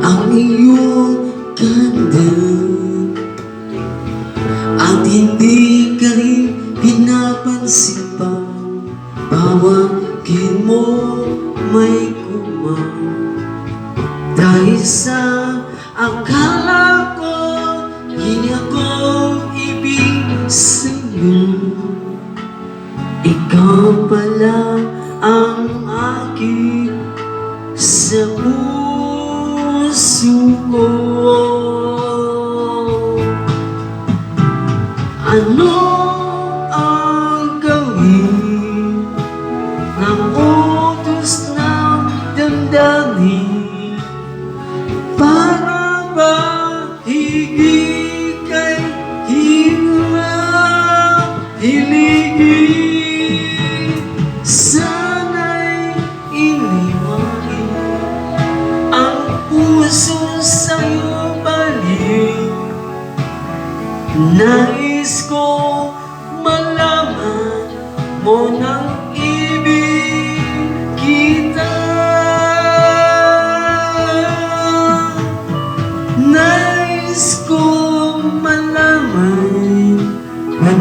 ang iyong ganda at hindi ka rin pinapansin pa. Tawagin mo may kumang dahil sa akala ko hindi ako ibig sa'yo. Ikaw pala ang aking sa puso ko. Ano ang gawin ng utos ng damdamin para ba higit kay hiligin? Sana'y iniwain ang puso sa'yo balik. Nais ko malaman mo ng ibig kita. Nais ko malaman na